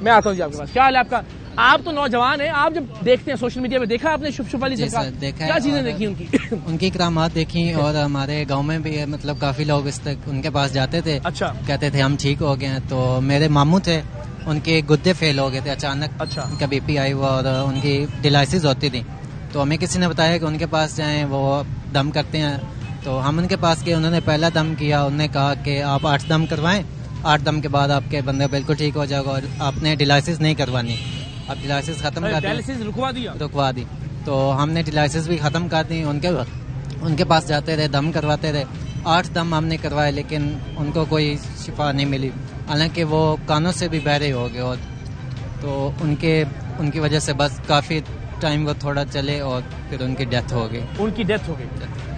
मैं आता हूँ जी आपके पास। क्या हाल है आपका? आप तो नौजवान हैं, आप जब देखते हैं सोशल मीडिया पे, देखा आपने शुभ शुभ वाली सरकार, क्या चीजें देखी उनकी? उनकी करामात देखी और हमारे गांव में भी मतलब काफी लोग इस तक उनके पास जाते थे। अच्छा। कहते थे हम ठीक हो गए हैं। तो मेरे मामू थे, उनके गुद्दे फेल हो गए थे अचानक। अच्छा। उनका BP आई हुआ और उनकी डिलाइसिस होती थी। तो हमें किसी ने बताया कि उनके पास जाएं, वो दम करते हैं। तो हम उनके पास गए, उन्होंने पहला दम किया। उन्होंने कहा कि आप 8 दम करवाएं, 8 दम के बाद आपके बंदे बिल्कुल ठीक हो जाएगा और आपने डिलाइसिस नहीं करवानी। अब डिलाइसिस खत्म कर दी, रुकवा दी। तो हमने डिलाइसिस भी खत्म कर दी। उनके पास जाते रहे, दम करवाते रहे। 8 दम हमने करवाए लेकिन उनको कोई शिफा नहीं मिली, हालांकि वो कानों से भी बहरे हो गए। और तो उनकी वजह से बस काफी टाइम वो थोड़ा चले और फिर उनकी डेथ हो गई।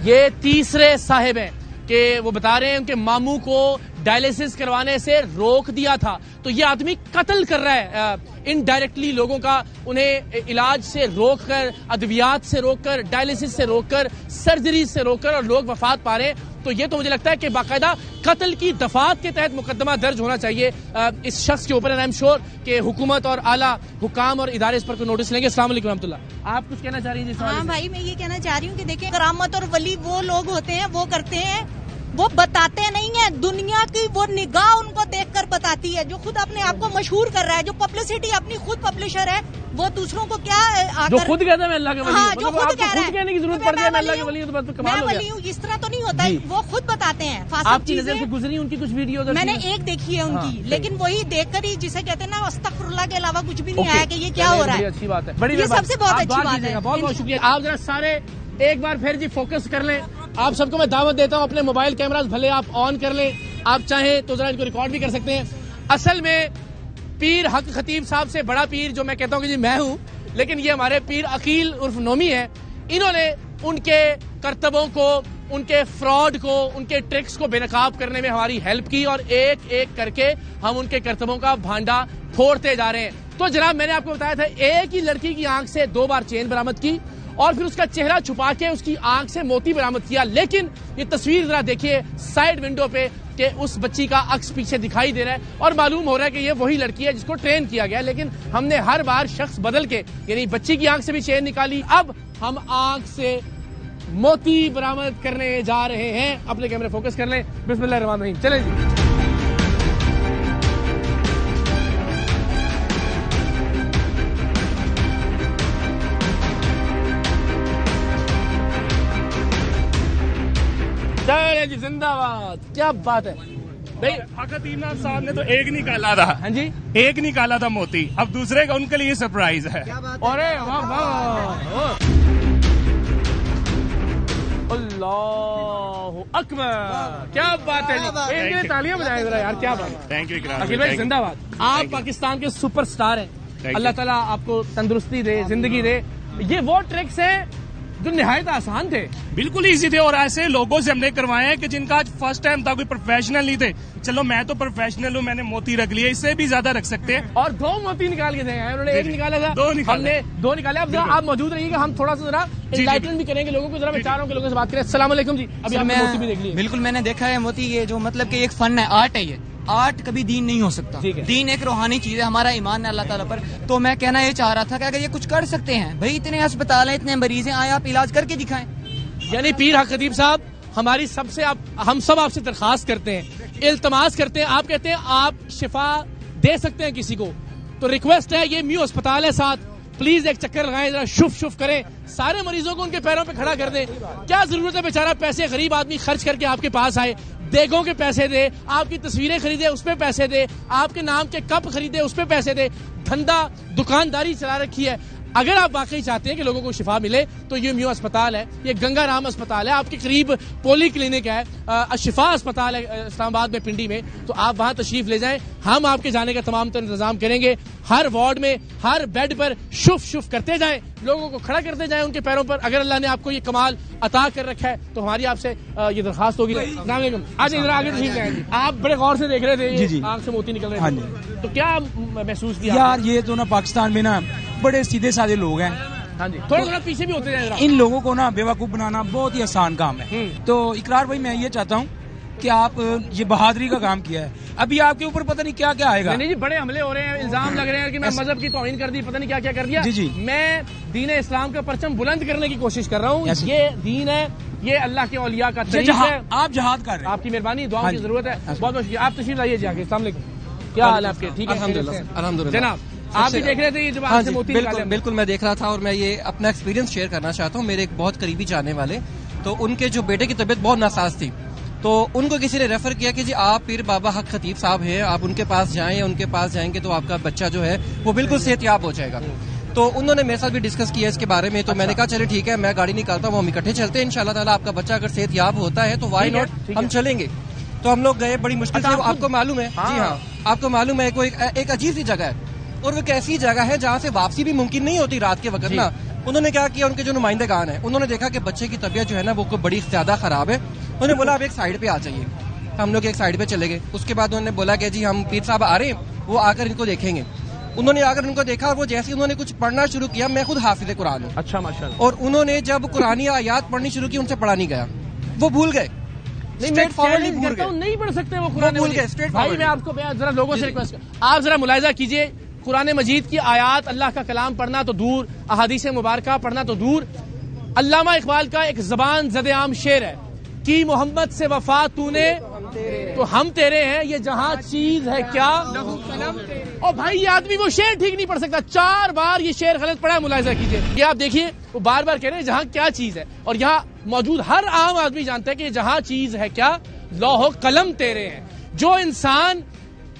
ये तीसरे साहिब हैं कि वो बता रहे हैं उनके मामू को डायलिसिस करवाने से रोक दिया था। तो ये आदमी कत्ल कर रहा है इनडायरेक्टली लोगों का, उन्हें इलाज से रोककर, अद्वियात से रोककर, डायलिसिस से रोककर, सर्जरी से रोककर, और लोग वफात पा रहे हैं। तो ये तो मुझे लगता है कि बाकायदा कत्ल की दफात के तहत मुकदमा दर्ज होना चाहिए इस शख्स के ऊपर। आई एम श्योर कि हुकूमत और आला हुकाम और इदारे इस पर कोई नोटिस लेंगे। अस्सलाम वालेकुम रहमतुल्लाह। आप कुछ कहना चाह रही हैं? हाँ भाई, मैं ये कहना चाह रही हूँ कि देखिए, करामत और वली वो लोग होते हैं, वो करते हैं, वो बताते नहीं है। दुनिया की वो निगाह उनको देखकर बताती है। जो खुद अपने आप को मशहूर कर रहा है, जो पब्लिसिटी अपनी खुद पब्लिशर है, वो दूसरों को क्या जो खुद कहता है मैं अल्लाह के वली हूं। हाँ, जो खुद कह रहा है, कहने की जरूरत पड़ती है मैं अल्लाह के वली हूं, तो बात कमाल हो गया। मैं वली हूं, इस तरह तो नहीं होता है, वो खुद बताते हैं। आपकी नजर से गुजरी उनकी कुछ वीडियो? मैंने एक देखी है उनकी, लेकिन वही देखकर ही, जिसे कहते हैं ना, अस्तगफिरुल्लाह के अलावा कुछ भी नहीं आया कि ये क्या हो रहा है। अच्छी बात है, ये सबसे बहुत अच्छी बात है। बहुत बहुत शुक्रिया। आप जरा सारे एक बार फिर जी फोकस कर लें। आप सबको मैं दावत देता हूं, अपने मोबाइल कैमरास भले आप ऑन कर लें, आप चाहें तो जरा इनको रिकॉर्ड भी कर सकते हैं। असल में पीर हक खतीब साहब से बड़ा पीर जो मैं कहता हूं कि जी मैं हूं, लेकिन ये हमारे पीर अकील उर्फ नोमी है। इन्होंने उनके करतबों को, उनके फ्रॉड को, उनके ट्रिक्स को बेनकाब करने में हमारी हेल्प की, और एक एक करके हम उनके करतबों का भांडा फोड़ते जा रहे हैं। तो जनाब, मैंने आपको बताया था, एक ही लड़की की आंख से 2 बार चेन बरामद की और फिर उसका चेहरा छुपा के उसकी आंख से मोती बरामद किया। लेकिन ये तस्वीर जरा देखिए साइड विंडो पे कि उस बच्ची का अक्स पीछे दिखाई दे रहा है और मालूम हो रहा है कि ये वही लड़की है जिसको ट्रेन किया गया। लेकिन हमने हर बार शख्स बदल के, यानी बच्ची की आंख से भी चेन निकाली, अब हम आंख से मोती बरामद करने जा रहे हैं। अपने कैमरे फोकस कर लें। बिस्मिल्लाह रहमान रहीम, चलें जी। जी जिंदाबाद, क्या बात है भाई। हकतीमनाथ साहब ने तो एक निकाला था। हाँ जी, एक निकाला था मोती, अब दूसरे का उनके लिए सरप्राइज है। अरे वाह वाह, अल्लाह अकबर, क्या बात है जी। इनके लिए तालियां बजाएं जरा यार, क्या बात है। थैंक यू अखिल भाई जिंदाबाद। आप पाकिस्तान के सुपरस्टार हैं, अल्लाह ताला आपको तंदुरुस्ती दे, जिंदगी दे। ये वो ट्रिक्स हैं जो निहायत आसान थे, बिल्कुल इजी थे, और ऐसे लोगों से हमने करवाए हैं कि जिनका आज फर्स्ट टाइम था, कोई प्रोफेशनल नहीं थे। चलो मैं तो प्रोफेशनल हूँ, मैंने मोती रख लिया, इससे भी ज्यादा रख सकते हैं। और 2 मोती निकाल के देंगे, उन्होंने 1 निकाला था, 2 निकाले, हमने 2 निकाले। अब आप मौजूद रहिएगा, हम थोड़ा सा जरा एनलाइटमेंट भी करेंगे लोगों को। जरा मैं चाह रहा हूँ कि लोगों से बात करें। अस्सलाम वालेकुम जी। अभी हमने मोती भी देख लिया। बिल्कुल, मैंने देखा है मोती, ये जो मतलब कि एक फन है, आर्ट है। ये आर्ट कभी दीन नहीं हो सकता। दीन एक रूहानी चीज है, हमारा ईमान है अल्लाह ताला पर। तो मैं कहना ये चाह रहा था कि अगर ये कुछ कर सकते हैं, भाई इतने अस्पताल हैं, इतने मरीज हैं, आए आप इलाज करके दिखाएं। यानी पीर हक खतीब साहब, हमारी सबसे हम सब आपसे दरखास्त करते हैं, इल्तमास करते हैं। आप कहते हैं आप शिफा दे सकते हैं किसी को, तो रिक्वेस्ट है, ये म्यू अस्पताल है साथ, प्लीज एक चक्कर लगाएं, जरा शुफ शुफ करें, सारे मरीजों को उनके पैरों पे खड़ा कर दें। क्या जरूरत है, बेचारा पैसे गरीब आदमी खर्च करके आपके पास आए, देगों के पैसे दे, आपकी तस्वीरें खरीदे उस पे पैसे दे, आपके नाम के कप खरीदे उस पे पैसे दे, धंधा दुकानदारी चला रखी है। अगर आप वाकई चाहते हैं कि लोगों को शिफा मिले, तो ये म्यू अस्पताल है, ये गंगाराम अस्पताल है, आपके करीब पोली क्लिनिक है, शिफा अस्पताल है इस्लामाबाद में, पिंडी में, तो आप वहां तशरीफ ले जाएं। हम आपके जाने का तमाम तर इंतजाम करेंगे। हर वार्ड में, हर बेड पर शुफ शुफ करते जाएं, लोगों को खड़ा करते जाएं उनके पैरों पर। अगर अल्लाह ने आपको ये कमाल अता कर रखा है, तो हमारी आपसे ये दरखास्त होगी। आज इधर आगे तशरीफ लाएं। आप बड़े गौर से देख रहे थे, आंख से मोती निकल रहे थे, तो क्या महसूस किया? यार ये तो ना पाकिस्तान में ना बड़े सीधे साधे लोग हैं। हाँ जी, थोड़ा थोड़ा पीछे भी होते जाए। इन लोगों को ना बेवकूफ बनाना बहुत ही आसान काम है। तो इकरार भाई, मैं ये चाहता हूँ कि आप ये बहादुरी का काम किया है, अभी आपके ऊपर पता नहीं क्या क्या आएगा। नहीं जी, बड़े हमले हो रहे हैं, इल्जाम लग रहे हैं कि मैं मजहब की तौहीन कर दी, पता नहीं क्या क्या कर दिया। जी जी, मैं दीन इस्लाम का परचम बुलंद करने की कोशिश कर रहा हूँ। ये दीन है, ये अल्लाह के औलिया का तरीक़ा है। आप जहाद कर रहे हैं। आपकी मेहरबानी, दुआओं की जरूरत है। बहुत बहुत शुक्रिया। आप तशरीफ लाइए जाके। अस्सलाम वालेकुम, क्या हाल है आपके? ठीक है अल्हम्दुलिल्लाह। जनाब, आप भी देख रहे थे ये जब आपसे मोती निकाले? बिल्कुल मैं देख रहा था और मैं ये अपना एक्सपीरियंस शेयर करना चाहता हूँ। मेरे एक बहुत करीबी जानने वाले, तो उनके जो बेटे की तबीयत बहुत नासाज थी, तो उनको किसी ने रेफर किया कि जी आप पीर बाबा हक खतीब साहब हैं, आप उनके पास जाएं, उनके पास जाएंगे तो आपका बच्चा जो है वो बिल्कुल सेहतयाब हो जाएगा। तो उन्होंने मेरे साथ भी डिस्कस किया इसके बारे में। तो मैंने कहा चले ठीक है, मैं गाड़ी निकालता हूँ, हम इकट्ठे चलते हैं, इंशाल्लाह ताला आपका बच्चा अगर सेहतयाब होता है तो वाई नॉट, हम चलेंगे। तो हम लोग गए, बड़ी मुश्किल से। आपको मालूम है? जी हाँ, आपको मालूम है, कोई एक अजीब सी जगह है और वो एक ऐसी जगह है जहाँ से वापसी भी मुमकिन नहीं होती रात के वक्त ना। उन्होंने क्या किया, उनके जो नुमाइंदेगान है, उन्होंने देखा कि बच्चे की तबीयत जो है ना वो बड़ी ज्यादा खराब है। उन्होंने बोला आप एक साइड पे आ जाइए। हम लोग एक साइड पे चले गए। उसके बाद उन्होंने बोला कि जी हम पीर साहब आ रहे हैं, वो आकर इनको देखेंगे। उन्होंने आकर इनको देखा और वो जैसे उन्होंने कुछ पढ़ना शुरू किया, मैं खुद हाफिज कुरान हूँ। अच्छा, माशाल्लाह। और उन्होंने जब कुरानी आयात पढ़नी शुरू की, उनसे पढ़ा नहीं गया, वो भूल गए। नहीं पढ़ सकते वो कुरान मजीद। भाई मैं आपको जरा लोगों से रिक्वेस्ट कर, आप जरा मुलाहिजा कीजिए, कुरान मजीद की आयात, अल्लाह का कलाम पढ़ना तो दूर, अहादीस मुबारका पढ़ना तो दूर। अल्लामा इकबाल का एक जबान ज़द-ए-आम शेर है कि मोहम्मद से वफा तूने तो हम तेरे हैं, ये जहां चीज है क्या। और भाई ये आदमी वो शेर ठीक नहीं पढ़ सकता, 4 बार ये शेर गलत पढ़ा है। मुलाहिजा कीजिए, ये आप देखिए, वो बार बार कह रहे हैं जहां क्या चीज है, और यहाँ मौजूद हर आम आदमी जानता है कि जहां चीज है क्या, लौह कलम तेरे हैं। जो इंसान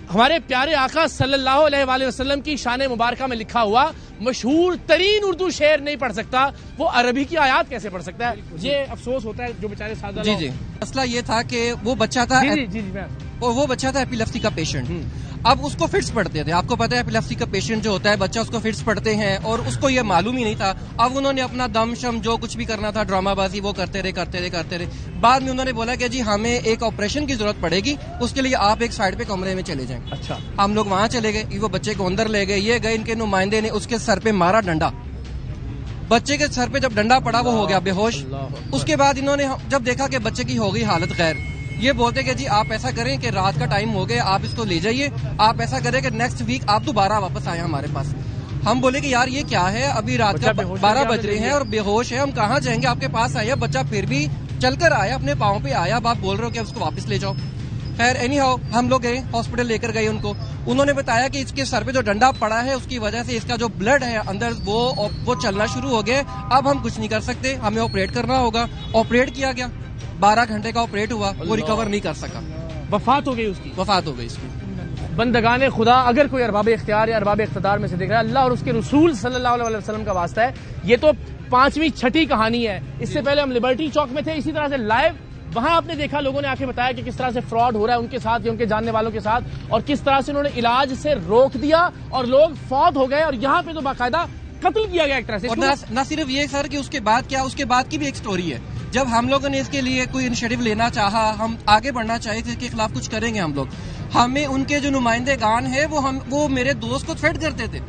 हमारे प्यारे आका सल्लल्लाहु अलैहि वसल्लम की शान मुबारका में लिखा हुआ मशहूर तरीन उर्दू शेर नहीं पढ़ सकता, वो अरबी की आयात कैसे पढ़ सकता है? ये अफसोस होता है जो बेचारे सादा लोग। जी, मसला ये था कि वो बच्चा था, वो बच्चा था एपिलेप्सी का पेशेंट। अब उसको फिट्स पड़ते थे। आपको पता है एपिलेप्सी का पेशेंट जो होता है बच्चा, उसको फिट्स पड़ते हैं और उसको ये मालूम ही नहीं था। अब उन्होंने अपना दम शम जो कुछ भी करना था, ड्रामाबाजी, वो करते रहे। बाद में उन्होंने बोला कि जी हमें एक ऑपरेशन की जरूरत पड़ेगी, उसके लिए आप एक साइड पे कमरे में चले जाएं। अच्छा, हम लोग वहां चले गए, वो बच्चे को अंदर ले गए। ये गए, इनके नुमाइंदे ने उसके सर पे मारा डंडा। बच्चे के सर पे जब डंडा पड़ा वो हो गया बेहोश। उसके बाद इन्होंने जब देखा कि बच्चे की हो गई हालत गैर, ये बोलते कि जी आप ऐसा करें कि रात का टाइम हो गया, आप इसको ले जाइए, आप ऐसा करें कि नेक्स्ट वीक आप दोबारा वापस आए हमारे पास। हम बोले कि यार ये क्या है, अभी रात का 12 बज रहे हैं और बेहोश है, हम कहाँ जाएंगे, आपके पास आए। बच्चा फिर भी चलकर आया, अपने पाँव पे आया। अब आप बोल रहे हो कि उसको वापस ले जाओ। खैर एनी हाउ हम लोग गए, हॉस्पिटल लेकर गए उनको। उन्होंने बताया कि इसके सर पे जो डंडा पड़ा है उसकी वजह से इसका जो ब्लड है अंदर वो चलना शुरू हो गया। अब हम कुछ नहीं कर सकते, हमें ऑपरेट करना होगा। ऑपरेट किया गया, 12 घंटे का ऑपरेट हुआ, वो रिकवर नहीं कर सका, वफात हो गई उसकी। इसकी। बंदगाने खुदा, अगर कोई अरबाब इख्तियार या अरबाब इख्तिदार में से देख रहा है, अल्लाह और उसके रसूल सल्लल्लाहु अलैहि वसल्लम का वास्ता है, ये तो 5वीं 6ठी कहानी है। इससे पहले हम लिबर्टी चौक में थे, इसी तरह से लाइव वहां आपने देखा, लोगों ने आके बताया कि किस तरह से फ्रॉड हो रहा है उनके साथ या उनके जानने वालों के साथ, और किस तरह से उन्होंने इलाज से रोक दिया और लोग फौत हो गए, और यहाँ पे तो बाकायदा कत्ल किया गया एक तरह से। और न सिर्फ ये सर कि उसके बाद क्या, उसके बाद की भी एक स्टोरी है। जब हम लोगों ने इसके लिए कोई इनिशिएटिव लेना चाहा, हम आगे बढ़ना चाहे थे, इसके खिलाफ कुछ करेंगे हम लोग, हमें उनके जो नुमाइंदेगान है वो मेरे दोस्त को थ्रेट करते थे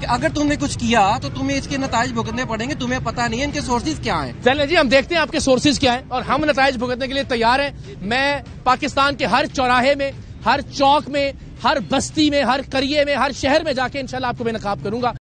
कि अगर तुमने कुछ किया तो तुम्हें इसके नताइज भुगतने पड़ेंगे, तुम्हें पता नहीं है इनके सोर्सेज क्या हैं। चलें जी, हम देखते हैं आपके सोर्सेज क्या हैं और हम नताइज भुगतने के लिए तैयार हैं। मैं पाकिस्तान के हर चौराहे में, हर चौक में, हर बस्ती में, हर करिए में, हर शहर में जाके इंशाल्लाह आपको बेनकाब करूंगा।